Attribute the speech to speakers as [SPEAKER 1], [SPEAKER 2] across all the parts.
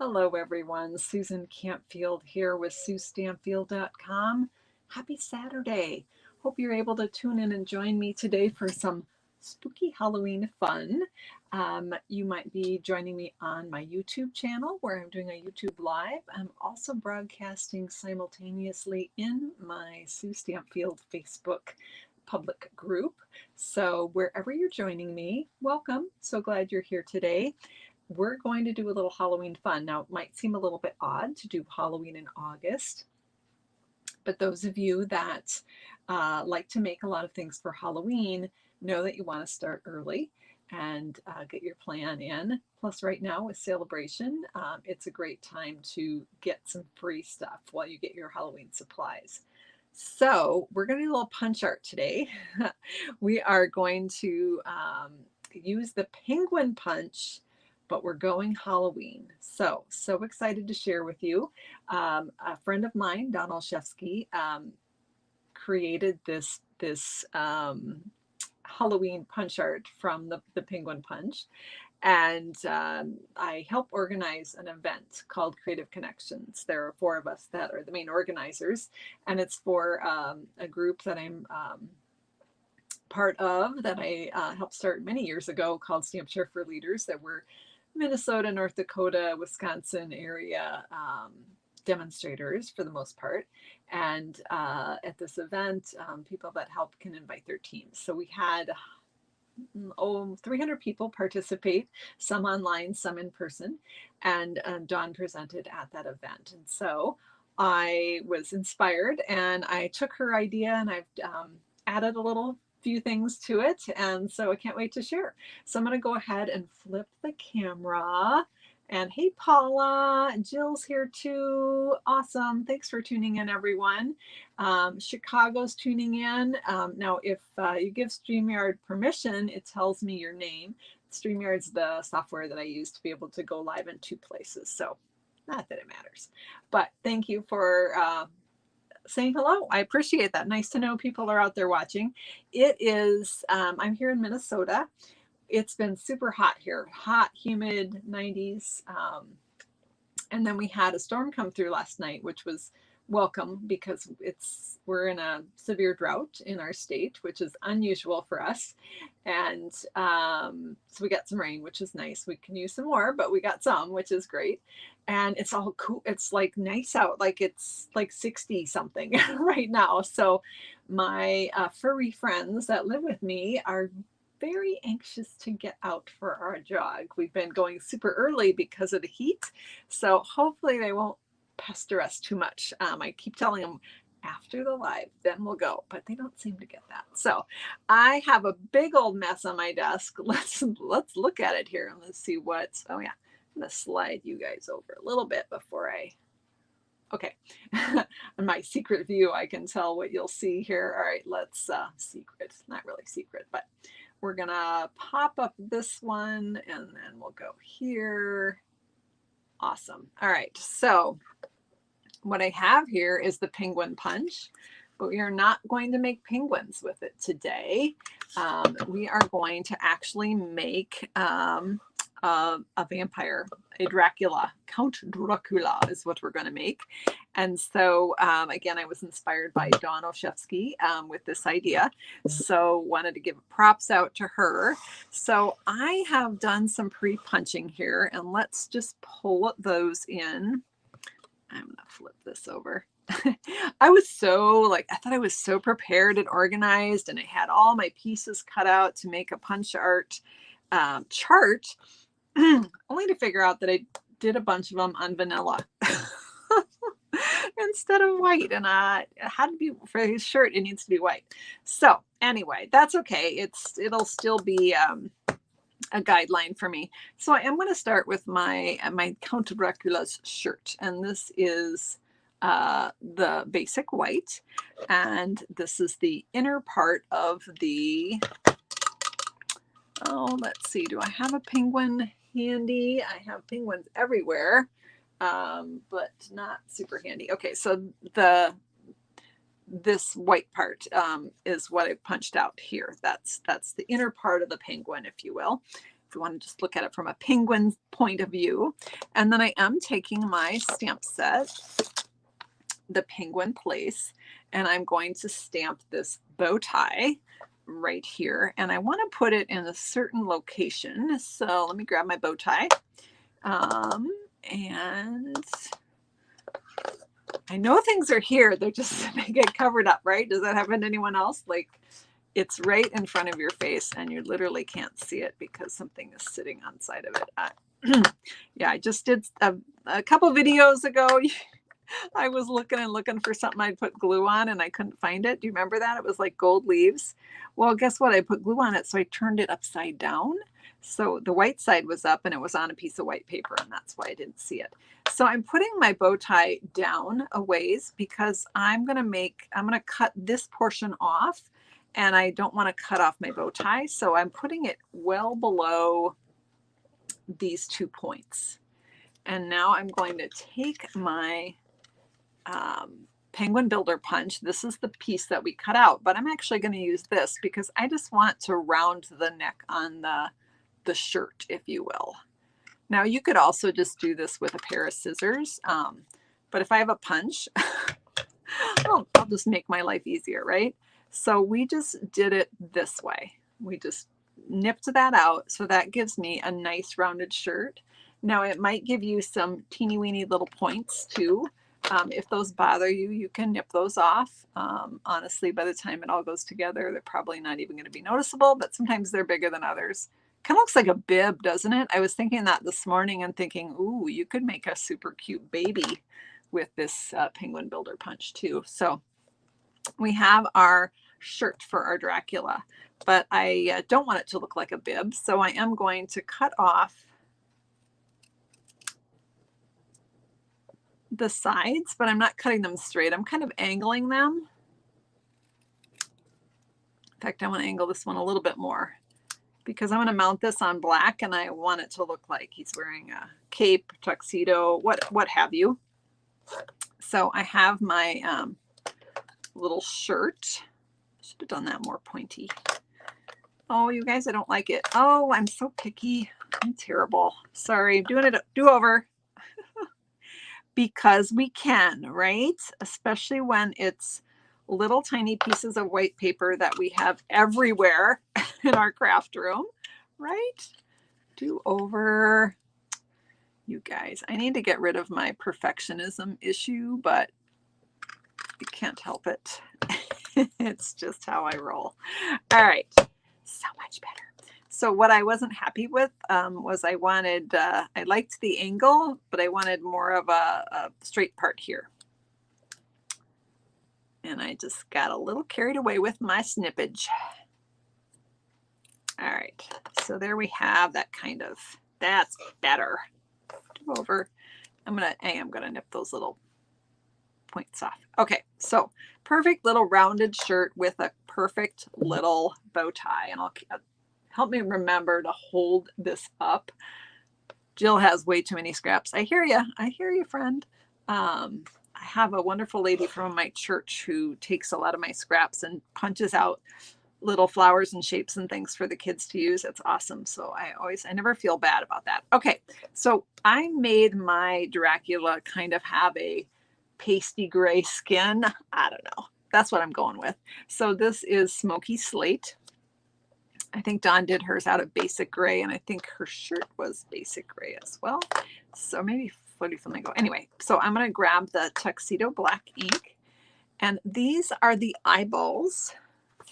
[SPEAKER 1] Hello, everyone. Susan Campfield here with Suestampfield.com. Happy Saturday. Hope you're able to tune in and join me today for some spooky Halloween fun. You might be joining me on my YouTube channel where I'm doing a YouTube Live. I'm also broadcasting simultaneously in my Sue Stampfield Facebook public group. So wherever you're joining me, welcome. So glad you're here today. We're going to do a little Halloween fun. Now, it might seem a little bit odd to do Halloween in August, but those of you that like to make a lot of things for Halloween know that you want to start early and get your plan in. Plus, right now with Celebration, it's a great time to get some free stuff while you get your Halloween supplies. So we're going to do a little punch art today. We are going to use the penguin punch, but we're going Halloween. So excited to share with you. A friend of mine, Dawn Olchefske, created this Halloween punch art from the penguin punch. And I help organize an event called Creative Connections. There are four of us that are the main organizers, and it's for a group that I'm part of that I helped start many years ago called Stamp Share for Leaders, that were Minnesota, North Dakota, Wisconsin area demonstrators for the most part. And at this event, people that help can invite their teams. So we had 300 people participate, some online, some in person, and Dawn presented at that event. And so I was inspired and I took her idea and I've added a little few things to it, and so I can't wait to share. So I'm going to go ahead and flip the camera. And hey, Paula, Jill's here too. Awesome. Thanks for tuning in, everyone. Chicago's tuning in. Now, if you give StreamYard permission, it tells me your name. StreamYard's the software that I use to be able to go live in 2 places. So not that it matters. But thank you for saying hello. I appreciate that. Nice to know people are out there watching. It is, I'm here in Minnesota. It's been super hot here, hot, humid, 90s. And then we had a storm come through last night, which was welcome because we're in a severe drought in our state, which is unusual for us. And so we got some rain, which is nice. We can use some more, but we got some, which is great. And it's all cool. It's like nice out, like it's like 60 something right now. So my furry friends that live with me are very anxious to get out for our jog. We've been going super early because of the heat, so hopefully they won't pester us too much. I keep telling them after the live, then we'll go, but they don't seem to get that. So I have a big old mess on my desk. Let's look at it here and let's see what's. Oh yeah, I'm gonna slide you guys over a little bit before I. Okay, on my secret view, I can tell what you'll see here. All right, let's secret, not really secret, but we're gonna pop up this one and then we'll go here. Awesome. All right, so what I have here is the penguin punch, but we are not going to make penguins with it today. We are going to actually make a vampire, a Dracula. Count Dracula is what we're going to make. And so, again, I was inspired by Dawn Olchefske with this idea. So wanted to give props out to her. So I have done some pre-punching here, and let's just pull those in. I'm going to flip this over. I thought I was so prepared and organized, and I had all my pieces cut out to make a punch art chart, only to figure out that I did a bunch of them on vanilla instead of white. And it had to be, for his shirt, it needs to be white. So anyway, that's okay. It'll still be a guideline for me. So I am going to start with my Count Dracula's shirt, and this is the basic white, and this is the inner part of the. Oh, let's see. Do I have a penguin handy? I have penguins everywhere, but not super handy. Okay, so this white part is what I punched out here. That's the inner part of the penguin, if you will. you want to just look at it from a penguin's point of view. And then I am taking my stamp set, the Penguin Place, and I'm going to stamp this bow tie right here. And I want to put it in a certain location. So let me grab my bow tie. And I know things are here. They're just, they get covered up, right? Does that happen to anyone else? Like, it's right in front of your face and you literally can't see it because something is sitting on side of it. Yeah, I just did a couple videos ago. I was looking for something I'd put glue on and I couldn't find it. Do you remember that? It was like gold leaves. Well, guess what? I put glue on it, so I turned it upside down. So the white side was up and it was on a piece of white paper, and that's why I didn't see it. So I'm putting my bow tie down a ways because I'm going to cut this portion off, and I don't want to cut off my bow tie. So I'm putting it well below these 2 points. And now I'm going to take my Penguin Builder Punch. This is the piece that we cut out, but I'm actually going to use this because I just want to round the neck on the shirt, if you will. Now you could also just do this with a pair of scissors, but if I have a punch, I'll just make my life easier, right? So we just did it this way. We just nipped that out, so that gives me a nice rounded shirt. Now it might give you some teeny weeny little points too. If those bother you, you can nip those off. Honestly, by the time it all goes together, they're probably not even going to be noticeable, but sometimes they're bigger than others. Kind of looks like a bib, doesn't it? I was thinking that this morning and thinking, ooh, you could make a super cute baby with this Penguin Builder Punch too. So we have our shirt for our Dracula, but I don't want it to look like a bib. So I am going to cut off the sides, but I'm not cutting them straight. I'm kind of angling them. In fact, I want to angle this one a little bit more because I'm going to mount this on black and I want it to look like he's wearing a cape, tuxedo, what have you. So I have my little shirt. Should have done that more pointy. Oh, you guys, I don't like it. Oh, I'm so picky. I'm terrible. Sorry, I'm doing it do-over. Because we can, right? Especially when it's little tiny pieces of white paper that we have everywhere in our craft room, right? Do over. You guys, I need to get rid of my perfectionism issue, but you can't help it. It's just how I roll. All right, so much better. So what I wasn't happy with was I liked the angle, but I wanted more of a straight part here. And I just got a little carried away with my snippage. All right, so there we have that kind of, that's better. Do over. I am gonna nip those little points off. Okay, so perfect little rounded shirt with a perfect little bow tie, and I'll help me remember to hold this up. Jill has way too many scraps. I hear you, friend. I have a wonderful lady from my church who takes a lot of my scraps and punches out little flowers and shapes and things for the kids to use. It's awesome. So I never feel bad about that. Okay, so I made my Dracula kind of have a pasty gray skin. I don't know. That's what I'm going with. So this is Smoky Slate. I think Dawn did hers out of basic gray, and I think her shirt was basic gray as well. So maybe Floaty Flamingo. Anyway, so I'm going to grab the Tuxedo Black ink, and these are the eyeballs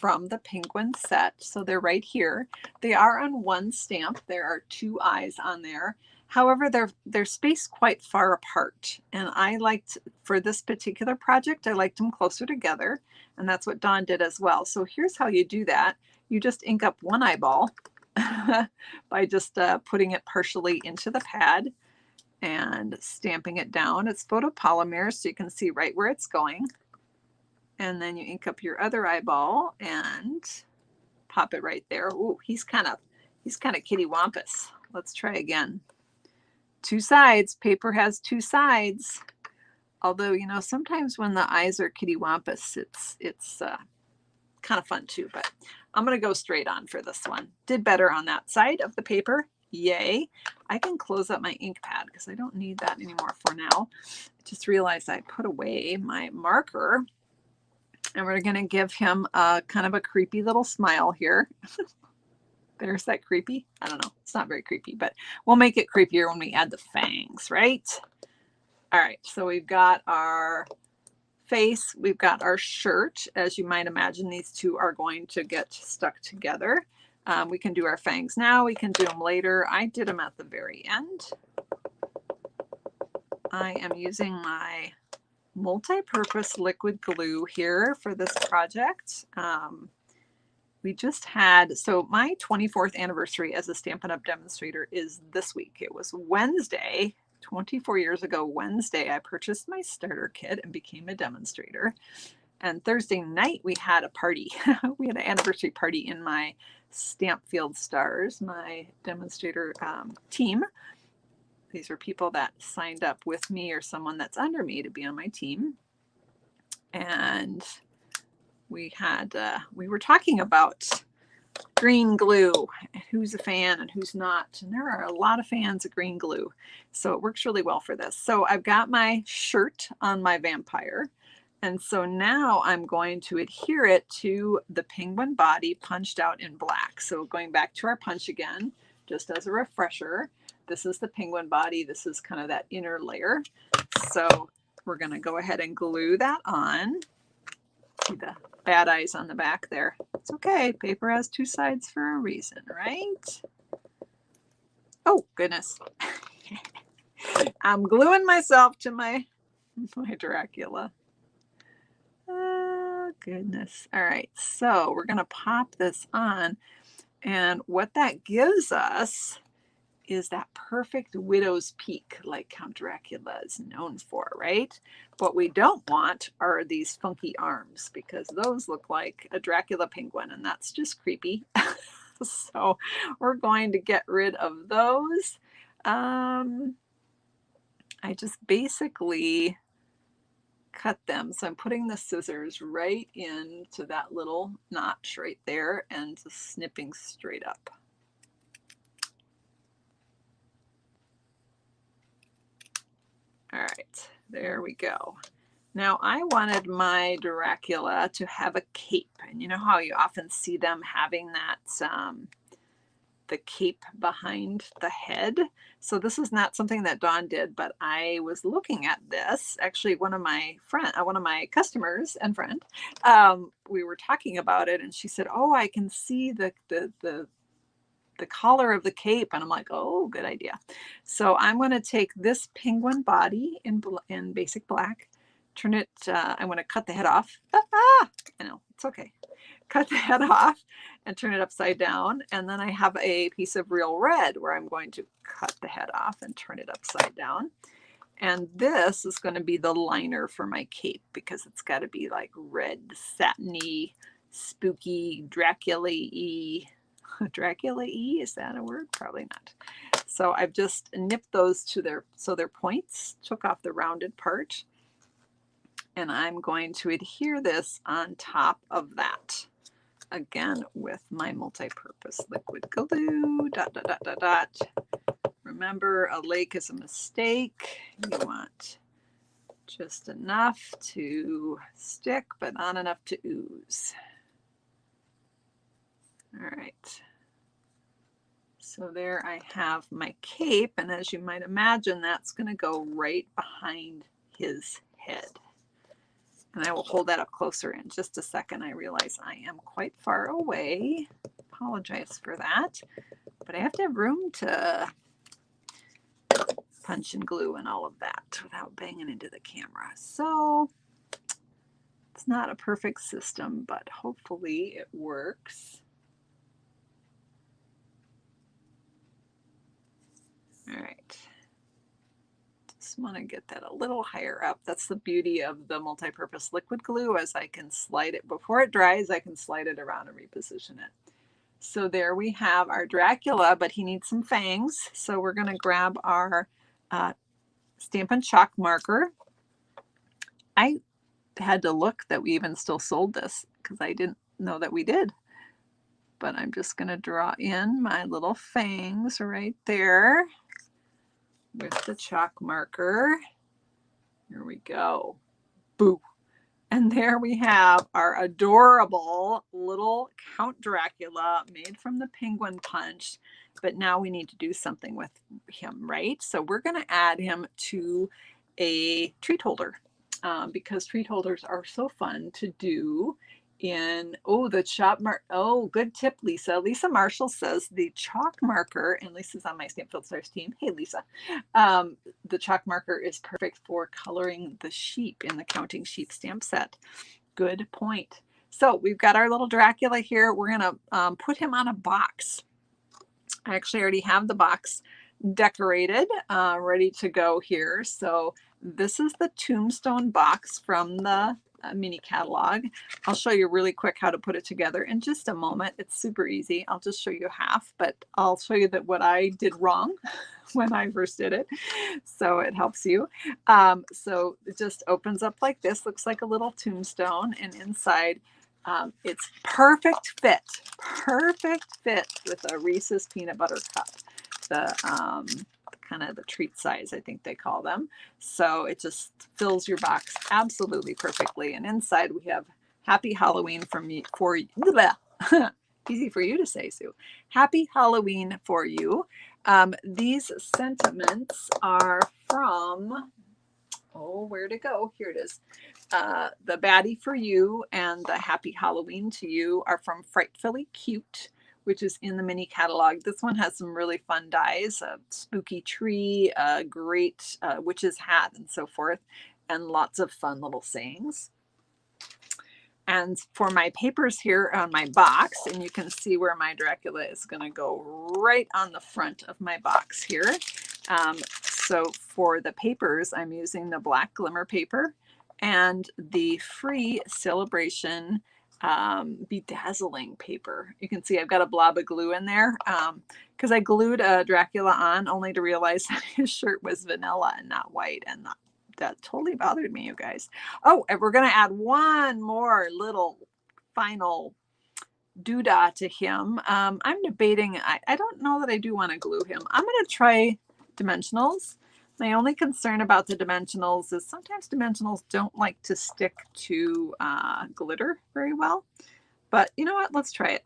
[SPEAKER 1] from the Penguin set. So they're right here. They are on one stamp. There are 2 eyes on there. However, they're spaced quite far apart, and I liked, for this particular project, I liked them closer together, and that's what Dawn did as well. So here's how you do that. You just ink up one eyeball by just putting it partially into the pad and stamping it down. It's photopolymer, so you can see right where it's going. And then you ink up your other eyeball and pop it right there. Ooh, he's kind of kitty wampus. Let's try again. 2 sides. Paper has 2 sides. Although, you know, sometimes when the eyes are kitty wampus, it's kind of fun too. But I'm going to go straight on for this one. Did better on that side of the paper. Yay. I can close up my ink pad because I don't need that anymore for now. I just realized I put away my marker, and we're going to give him a kind of a creepy little smile here. There's that creepy. I don't know. It's not very creepy, but we'll make it creepier when we add the fangs, right? All right. So we've got our face. We've got our shirt. As you might imagine, these two are going to get stuck together. We can do our fangs now. We can do them later. I did them at the very end. I am using my multi-purpose liquid glue here for this project. We just had, so my 24th anniversary as a Stampin' Up! Demonstrator is this week. It was Wednesday, 24 years ago Wednesday, I purchased my starter kit and became a demonstrator. And Thursday night we had a party. We had an anniversary party in my Stampfield Stars, my demonstrator team. These are people that signed up with me or someone that's under me to be on my team. And we had, we were talking about green glue, who's a fan and who's not. And there are a lot of fans of green glue. So it works really well for this. So I've got my shirt on my vampire. And so now I'm going to adhere it to the penguin body punched out in black. So going back to our punch again, just as a refresher, this is the penguin body. This is kind of that inner layer. So we're going to go ahead and glue that on. See the bad eyes on the back there. It's okay. Paper has two sides for a reason, right? Oh, goodness. I'm gluing myself to my Dracula. Oh, goodness. All right. So we're going to pop this on. And what that gives us is that perfect widow's peak like Count Dracula is known for, right? What we don't want are these funky arms because those look like a Dracula penguin and that's just creepy. So we're going to get rid of those. I just basically cut them. So I'm putting the scissors right into that little notch right there and just snipping straight up. All right, there we go. Now I wanted my Dracula to have a cape, and you know how you often see them having that, the cape behind the head. So this is not something that Dawn did, but I was looking at this. Actually, one of my customers and friend, we were talking about it, and she said, "Oh, I can see the collar of the cape," and I'm like, oh, good idea. So I'm going to take this penguin body in basic black, turn it, I'm going to cut the head off. I know, it's okay. Cut the head off and turn it upside down. And then I have a piece of real red where I'm going to cut the head off and turn it upside down. And this is going to be the liner for my cape because it's got to be like red, satiny, spooky, Dracula-y. Dracula-y, is that a word? Probably not. So I've just nipped those to their points, took off the rounded part, and I'm going to adhere this on top of that. Again, with my multi-purpose liquid glue, ... Remember, a lake is a mistake. You want just enough to stick, but not enough to ooze. All right. So there I have my cape, and as you might imagine, that's going to go right behind his head. And I will hold that up closer in just a second. I realize I am quite far away. Apologize for that. But I have to have room to punch and glue and all of that without banging into the camera. So it's not a perfect system, but hopefully it works. All right. Just want to get that a little higher up. That's the beauty of the multi-purpose liquid glue, as I can slide it before it dries. I can slide it around and reposition it. So there we have our Dracula, but he needs some fangs. So we're going to grab our Stampin' Chalk marker. I had to look that we even still sold this because I didn't know that we did. but I'm just going to draw in my little fangs right there with the chalk marker. Here we go. Boo. And there we have our adorable little Count Dracula made from the penguin punch. But now we need to do something with him, right? So we're going to add him to a treat holder because treat holders are so fun to do in, oh, the chalk mark. Oh, good tip, Lisa. Lisa Marshall says the chalk marker, and Lisa's on my Stampfield Stars team. Hey, Lisa. The chalk marker is perfect for coloring the sheep in the Counting Sheep stamp set. Good point. So we've got our little Dracula here. We're going to put him on a box. I actually already have the box decorated, ready to go here. So this is the Tombstone box from the mini catalog. I'll show you really quick how to put it together in just a moment. It's super easy. I'll just show you half, but I'll show you that what I did wrong when I first did it, so it helps you. So it just opens up like this, looks like a little tombstone, and inside it's perfect fit with a Reese's peanut butter cup, the kind of the treat size, I think they call them. So it just fills your box absolutely perfectly. And inside we have Happy Halloween for me, for you. Easy for you to say, Sue. Happy Halloween for you. These sentiments are from, oh, where'd it go? Here it is. The Baddie for You and the Happy Halloween to You are from Frightfully Cute, which is in the mini catalog. This one has some really fun dies, a spooky tree, a great witch's hat, and so forth, and lots of fun little sayings. And for my papers here on my box, and you can see where my Dracula is going to go right on the front of my box here. So for the papers, I'm using the black glimmer paper and the free Celebration bedazzling paper. You can see I've got a blob of glue in there because I glued Dracula on only to realize that his shirt was vanilla and not white, and that totally bothered me, you guys. Oh, and we're going to add one more little final doodah to him. I'm debating, I don't know that I do want to glue him. I'm going to try dimensionals. My only concern about the dimensionals is sometimes dimensionals don't like to stick to glitter very well. But you know what? Let's try it.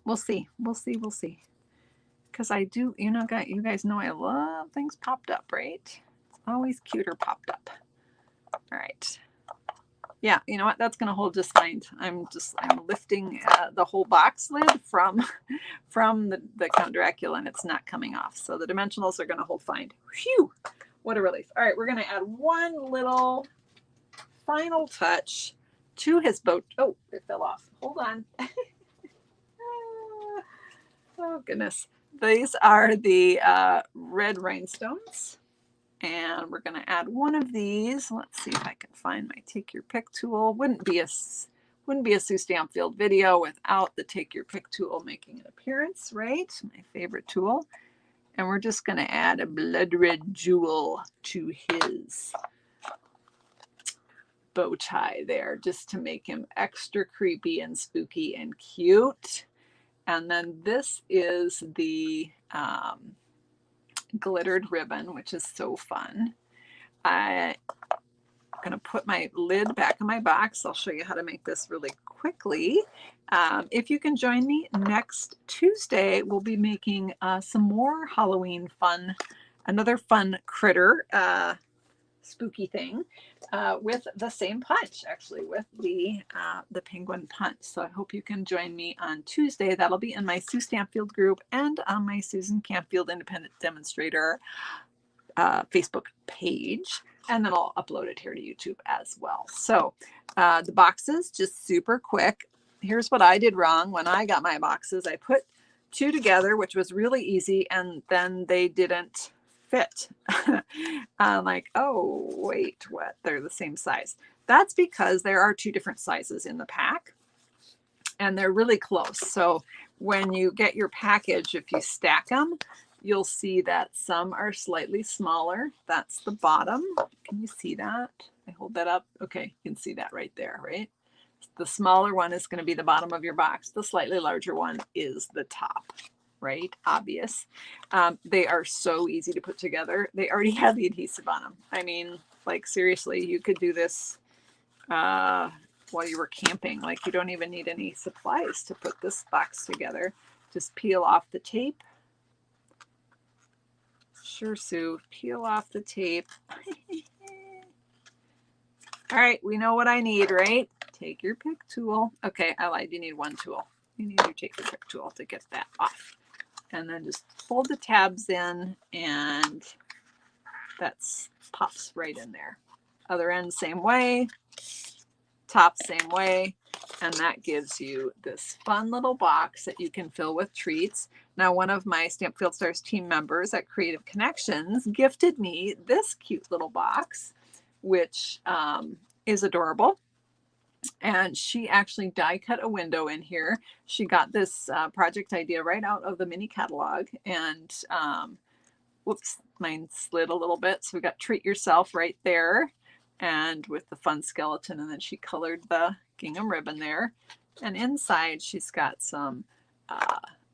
[SPEAKER 1] We'll see. We'll see. We'll see. Because I do, you guys know I love things popped up, right? It's always cuter popped up. All right. Yeah, you know what? That's going to hold just fine. I'm lifting the whole box lid from the Count Dracula, and it's not coming off. So the dimensionals are going to hold fine. Phew! What a relief. All right, we're going to add one little final touch to his boat. Oh, it fell off. Hold on. Oh, goodness. These are the red rhinestones. And we're going to add one of these. Let's see if I can find my Take Your Pick tool. Wouldn't be a Suestampfield video without the Take Your Pick tool making an appearance, right? My favorite tool. And we're just going to add a blood red jewel to his bow tie there, just to make him extra creepy and spooky and cute. And then this is the glittered ribbon, which is so fun. I'm going to put my lid back in my box. I'll show you how to make this really quickly. If you can join me next Tuesday, we'll be making some more Halloween fun, another fun critter, spooky thing with the same punch, actually, with the penguin punch. So I hope you can join me on Tuesday. That'll be in my Suestampfield group and on my Susan Campfield Independent Demonstrator Facebook page. And then I'll upload it here to YouTube as well. So the boxes, just super quick. Here's what I did wrong when I got my boxes. I put two together, which was really easy, and then they didn't fit. I'm like, oh, wait, what? They're the same size. That's because there are two different sizes in the pack, and they're really close. So when you get your package, if you stack them, you'll see that some are slightly smaller. That's the bottom. Can you see that? I hold that up. Okay, you can see that right there, right? the smaller one is going to be the bottom of your box. The slightly larger one is the top, right? Obvious. They are so easy to put together. They already have the adhesive on them. I mean, like seriously, you could do this while you were camping. Like you don't even need any supplies to put this box together. Just peel off the tape. Sure, Sue, peel off the tape. All right, we know what I need, right? Take your pick tool. Okay, I lied. You need one tool. You need to take your pick tool to get that off. And then just fold the tabs in, and that's pops right in there. Other end, same way. Top, same way. And that gives you this fun little box that you can fill with treats. Now, one of my Stampfield Stars team members at Creative Connections gifted me this cute little box, which is adorable. And she actually die cut a window in here. She got this project idea right out of the mini catalog. And whoops, mine slid a little bit. So we got Treat Yourself right there, and with the fun skeleton. And then she colored the gingham ribbon there. And inside she's got some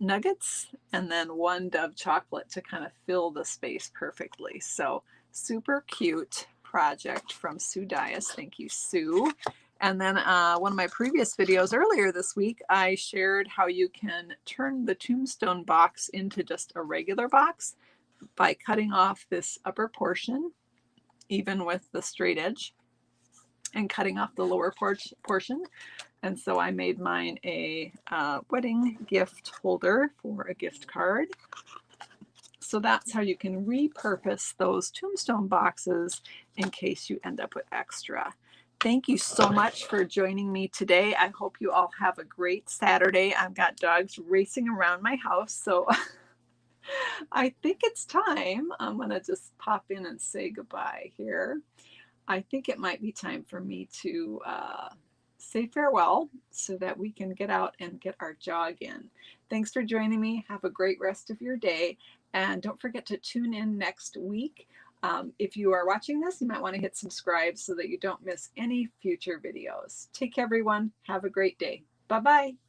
[SPEAKER 1] nuggets and then one Dove chocolate to kind of fill the space perfectly. So super cute project from Sue Dias. Thank you, Sue. And then one of my previous videos earlier this week, I shared how you can turn the Tombstone box into just a regular box by cutting off this upper portion, even with the straight edge, and cutting off the lower portion. And so I made mine a wedding gift holder for a gift card. So that's how you can repurpose those Tombstone boxes in case you end up with extra. Thank you so much for joining me today. I hope you all have a great Saturday. I've got dogs racing around my house, so I think it's time. I'm going to just pop in and say goodbye here. I think it might be time for me to say farewell so that we can get out and get our jog in. Thanks for joining me. Have a great rest of your day. And don't forget to tune in next week. If you are watching this, you might want to hit subscribe so that you don't miss any future videos. Take care, everyone. Have a great day. Bye-bye.